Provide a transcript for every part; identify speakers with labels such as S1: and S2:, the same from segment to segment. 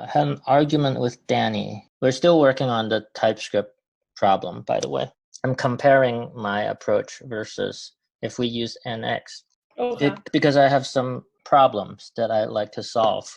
S1: I had an argument with Danny. We're still working on the TypeScript problem, by the way. I'm comparing my approach versus if we use NX.
S2: Okay.
S1: Because I have some problems that I like to solve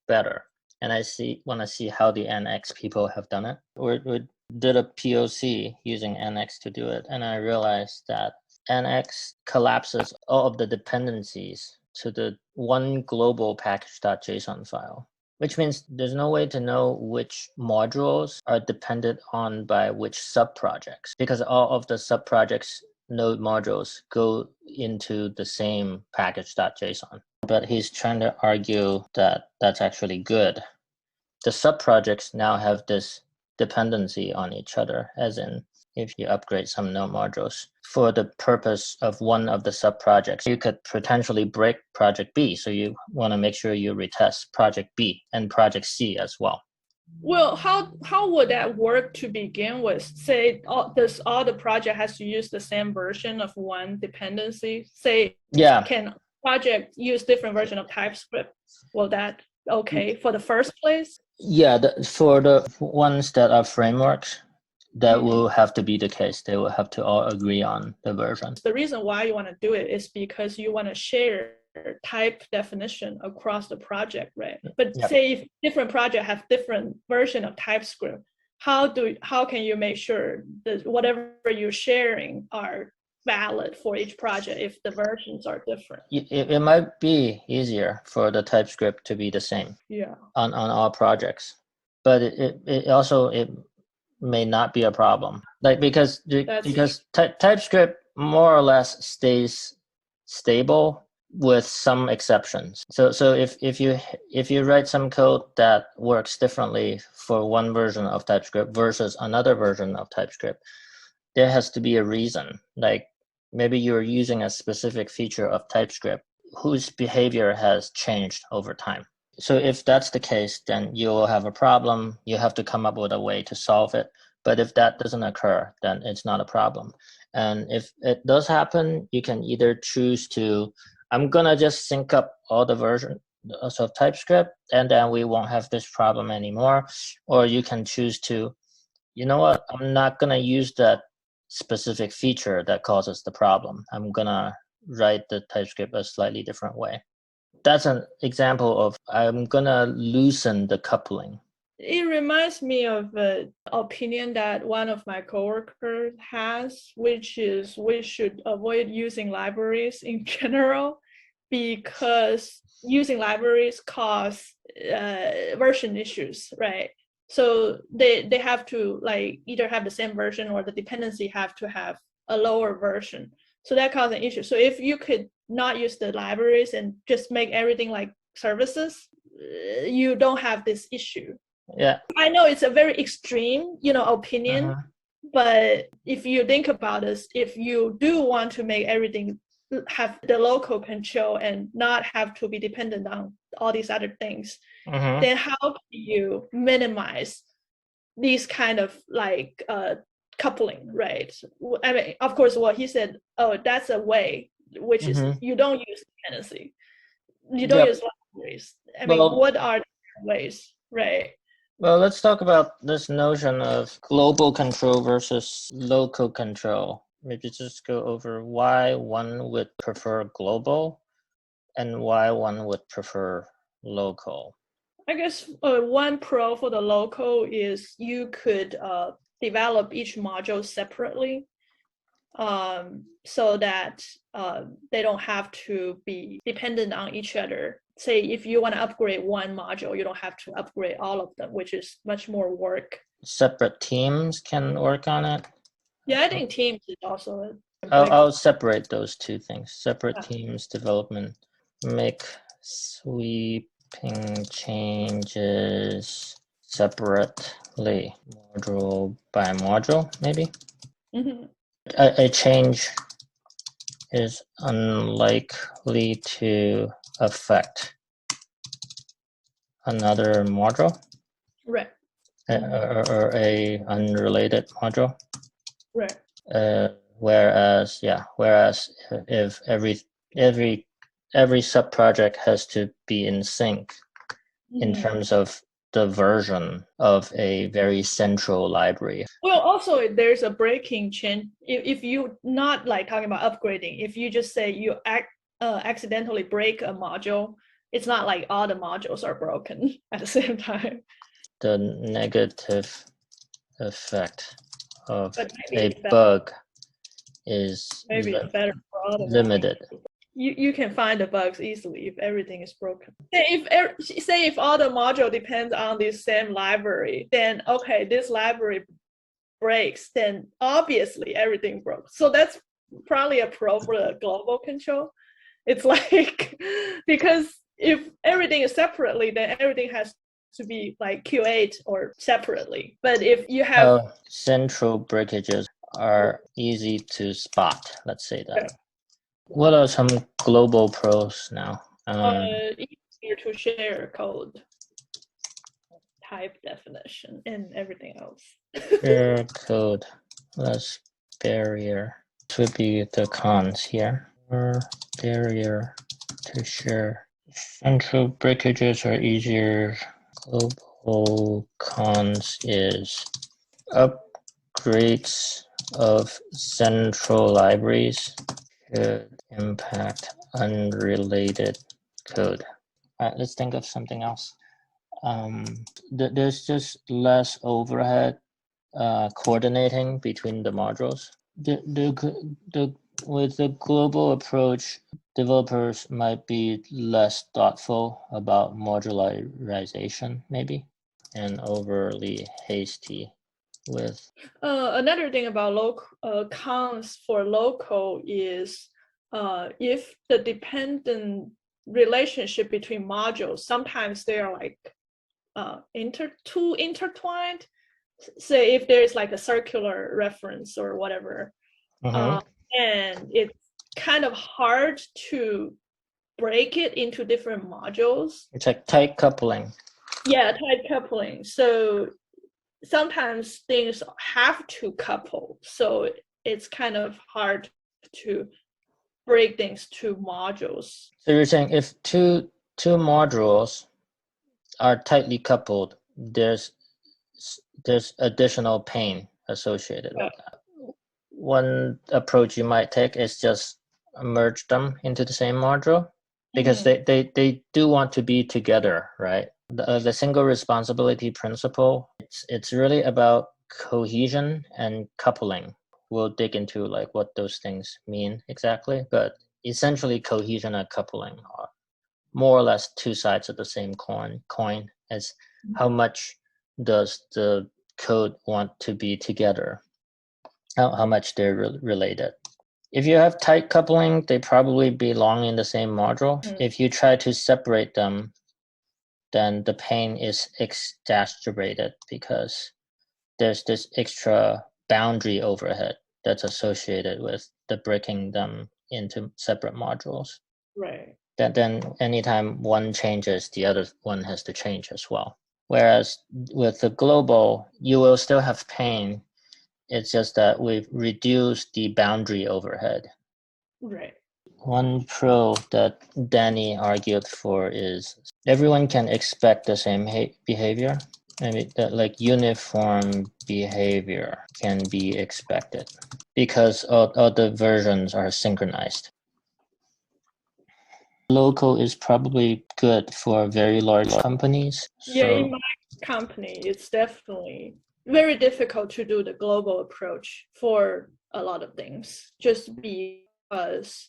S1: better. And I want to see how the NX people have done it. We did a POC using NX to do it. And I realized that NX collapses all of the dependencies to the one global package.json file, which means there's no way to know which modules are dependent on by which subprojects, because all of the subprojects node modules go into the same package.json. But he's trying to argue that that's actually good. The subprojects now have this dependency on each other, as in if you upgrade some node modules for the purpose of one of the subprojects, you could potentially break project B. So you want to make sure you retest project B and project C as well.
S2: Well, how would that work to begin with? Say all the project has to use the same version of one dependency? Say,
S1: yeah,
S2: can project use different version of TypeScript? Will that okay for the first place?
S1: Yeah, for the ones that are frameworks, that will have to be the case. They will have to all agree on the version.
S2: The reason why you want to do it is because you want to share type definition across the project, right? But say if different projects have different version of TypeScript, how can you make sure that whatever you're sharing are valid for each project if the versions are different?
S1: It might be easier for the TypeScript to be the same on all projects, but it also may not be a problem, like because TypeScript more or less stays stable with some exceptions. So if you write some code that works differently for one version of TypeScript versus another version of TypeScript, there has to be a reason. Like maybe you're using a specific feature of TypeScript whose behavior has changed over time. So if that's the case, then you will have a problem. You have to come up with a way to solve it. But if that doesn't occur, then it's not a problem. And if it does happen, you can either choose to, I'm going to just sync up all the versions of TypeScript, and then we won't have this problem anymore. Or you can choose to, you know what, I'm not going to use that specific feature that causes the problem. I'm going to write the TypeScript a slightly different way. That's an example of I'm going to loosen the coupling.
S2: It reminds me of an opinion that one of my coworkers has, which is we should avoid using libraries in general because using libraries cause version issues, right? So they have to like either have the same version or the dependency have to have a lower version. So that causes an issue. So if you could not use the libraries and just make everything like services, you don't have this issue.
S1: Yeah,
S2: I know it's a very extreme, opinion, but if you think about this, if you do want to make everything have the local control and not have to be dependent on all these other things, then how can you minimize these kind of like coupling, right? I mean, of course, what he said, that's a way, which is you don't use dependency. You don't use libraries. I mean, what are the ways, right?
S1: Well, let's talk about this notion of global control versus local control. Maybe just go over why one would prefer global and why one would prefer local.
S2: I guess one pro for the local is you could develop each module separately so that they don't have to be dependent on each other. Say if you want to upgrade one module, you don't have to upgrade all of them, which is much more work.
S1: Separate teams can work on it?
S2: Yeah, I think teams is also
S1: I'll separate those two things. Separate teams, development, make sweeping changes separately, module by module, maybe? A change is unlikely to affect another module,
S2: right?
S1: Or a unrelated module,
S2: right?
S1: Whereas if every subproject has to be in sync in terms of the version of a very central library.
S2: Well, also there's a breaking change. If you not like talking about upgrading, if you just say you accidentally break a module, it's not like all the modules are broken at the same time.
S1: The negative effect of a bug is limited.
S2: You can find the bugs easily if everything is broken. If all the module depends on the same library, then okay, this library breaks, then obviously everything broke. So that's probably a pro for the global control. It's like, because if everything is separately, then everything has to be like Q8 or separately. But if you have
S1: central breakages are easy to spot, let's say that. What are some global pros now?
S2: Easier to share code, type definition, and everything else.
S1: Share code, less barrier. This would be the cons here. More barrier to share. Central breakages are easier. Global cons is upgrades of central libraries could impact unrelated code. Let's think of something else. There's just less overhead coordinating between the modules. With the global approach, developers might be less thoughtful about modularization, maybe, and overly hasty with.
S2: Another thing about cons for local is if the dependent relationship between modules, sometimes they are like too intertwined. Say if there's like a circular reference or whatever, and it's kind of hard to break it into different modules.
S1: It's like tight coupling.
S2: Yeah, tight coupling. So sometimes things have to couple, so it's kind of hard to break things to modules.
S1: So you're saying if two modules are tightly coupled, there's additional pain associated with that. One approach you might take is just merge them into the same module, because they do want to be together, right? The single responsibility principle, it's really about cohesion and coupling. We'll dig into like what those things mean exactly, but essentially cohesion and coupling are more or less two sides of the same coin as how much does the code want to be together, how much they're related. If you have tight coupling, they probably belong in the same module. If you try to separate them, then the pain is exacerbated because there's this extra boundary overhead that's associated with the breaking them into separate modules.
S2: Right.
S1: Then anytime one changes, the other one has to change as well. Whereas with the global, you will still have pain. It's just that we've reduced the boundary overhead.
S2: Right.
S1: One pro that Danny argued for is everyone can expect the same behavior. I mean, like uniform behavior can be expected because all the versions are synchronized. Local is probably good for very large companies.
S2: Yeah, in my company, it's definitely very difficult to do the global approach for a lot of things, just because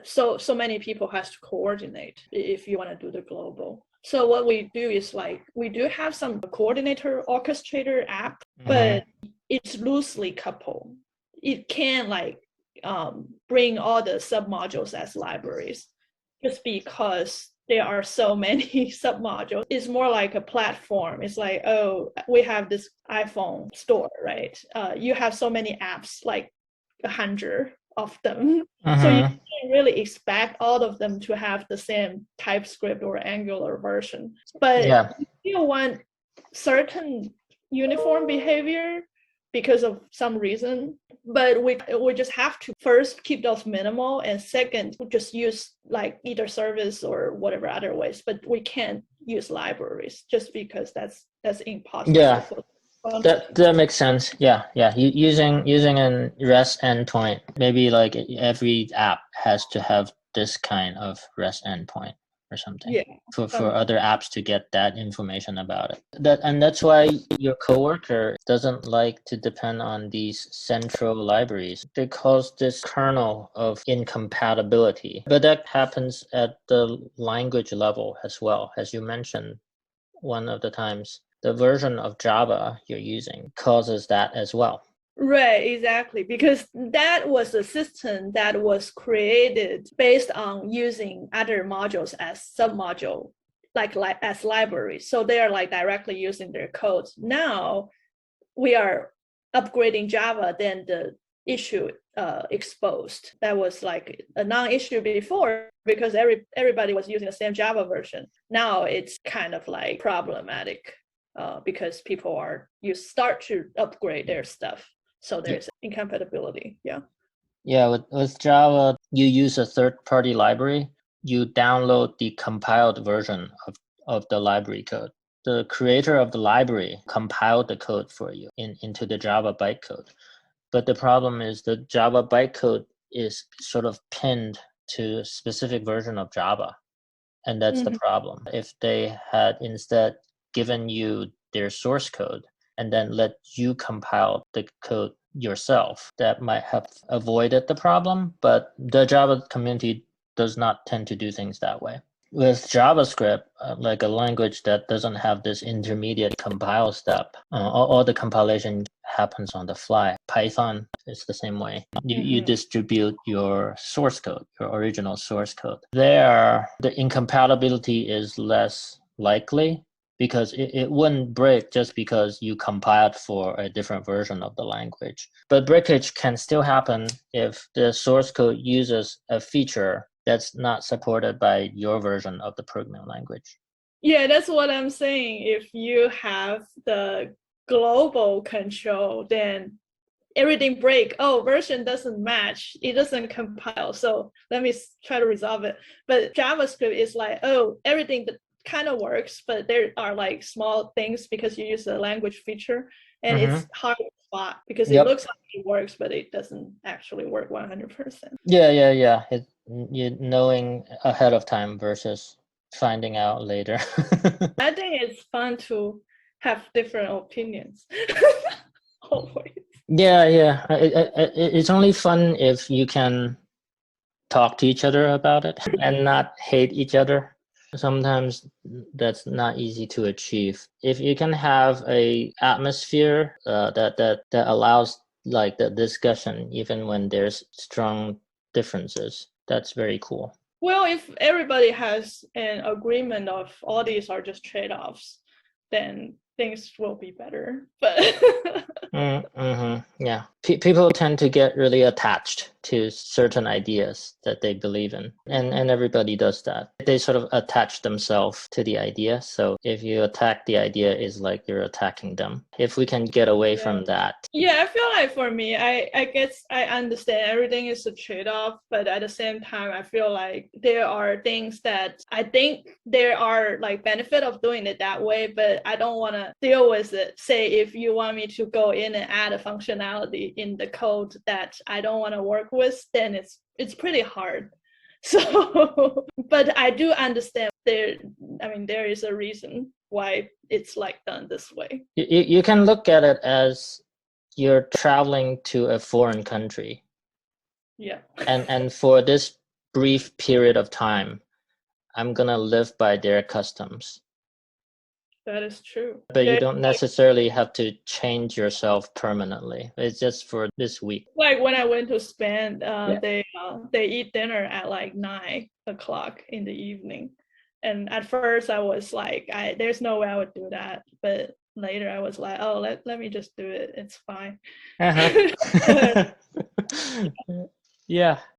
S2: so many people has to coordinate if you want to do the global. So what we do is like we do have some coordinator orchestrator app, but it's loosely coupled. It can like bring all the submodules as libraries, just because there are so many submodules. It's more like a platform. It's like, oh, we have this iPhone store, right? You have so many apps, like 100 of them. So you can't really expect all of them to have the same TypeScript or Angular version. But you still want certain uniform behavior because of some reason. But we just have to first keep those minimal, and second, just use like either service or whatever other ways. But we can't use libraries just because that's impossible.
S1: Yeah, that makes sense. Yeah. Using an REST endpoint, maybe like every app has to have this kind of REST endpoint or something.
S2: Yeah.
S1: For other apps to get that information about it. That's why your coworker doesn't like to depend on these central libraries. They cause this kernel of incompatibility. But that happens at the language level as well, as you mentioned one of the times. The version of Java you're using causes that as well.
S2: Right, exactly. Because that was a system that was created based on using other modules as submodule, like as libraries. So they are like directly using their codes. Now we are upgrading Java, then the issue exposed. That was like a non-issue before because everybody was using the same Java version. Now it's kind of like problematic because people start to upgrade their stuff. So there's incompatibility. Yeah.
S1: Yeah, with Java, you use a third-party library. You download the compiled version of the library code. The creator of the library compiled the code for you into the Java bytecode. But the problem is the Java bytecode is sort of pinned to a specific version of Java. And that's the problem. If they had instead given you their source code and then let you compile the code yourself, that might have avoided the problem. But the Java community does not tend to do things that way. With JavaScript, like a language that doesn't have this intermediate compile step, all the compilation happens on the fly. Python is the same way. You distribute your source code, your original source code. There, the incompatibility is less likely because it wouldn't break just because you compiled for a different version of the language. But breakage can still happen if the source code uses a feature that's not supported by your version of the programming language.
S2: Yeah, that's what I'm saying. If you have the global control, then everything break. Oh, version doesn't match. It doesn't compile. So let me try to resolve it. But JavaScript is like, oh, everything that kind of works, but there are like small things because you use the language feature, and it's hard to spot because it looks like it works, but it doesn't actually work 100%.
S1: Yeah. You knowing ahead of time versus finding out later.
S2: I think it's fun to have different opinions. Always.
S1: Yeah. It's only fun if you can talk to each other about it and not hate each other. Sometimes that's not easy to achieve. If you can have a atmosphere that allows like the discussion, even when there's strong differences, that's very cool.
S2: Well, if everybody has an agreement of all these are just trade-offs, then things will be better. But
S1: yeah, people tend to get really attached to certain ideas that they believe in, and everybody does that. They sort of attach themselves to the idea. So if you attack the idea, it's like you're attacking them. If we can get away from that.
S2: Yeah, I feel like for me, I guess I understand everything is a trade-off, but at the same time, I feel like there are things that I think there are like benefit of doing it that way, but I don't want to deal with it. Say if you want me to go in and add a functionality in the code that I don't want to work with, then it's pretty hard. So, but I do understand there is a reason why it's like done this way.
S1: You can look at it as you're traveling to a foreign country.
S2: Yeah.
S1: And for this brief period of time, I'm gonna live by their customs.
S2: That is true.
S1: But you don't necessarily have to change yourself permanently. It's just for this week.
S2: Like when I went to Spain, they eat dinner at like 9:00 in the evening, and at first I was like, there's no way I would do that. But later I was like, oh, let me just do it. It's fine.
S1: Yeah.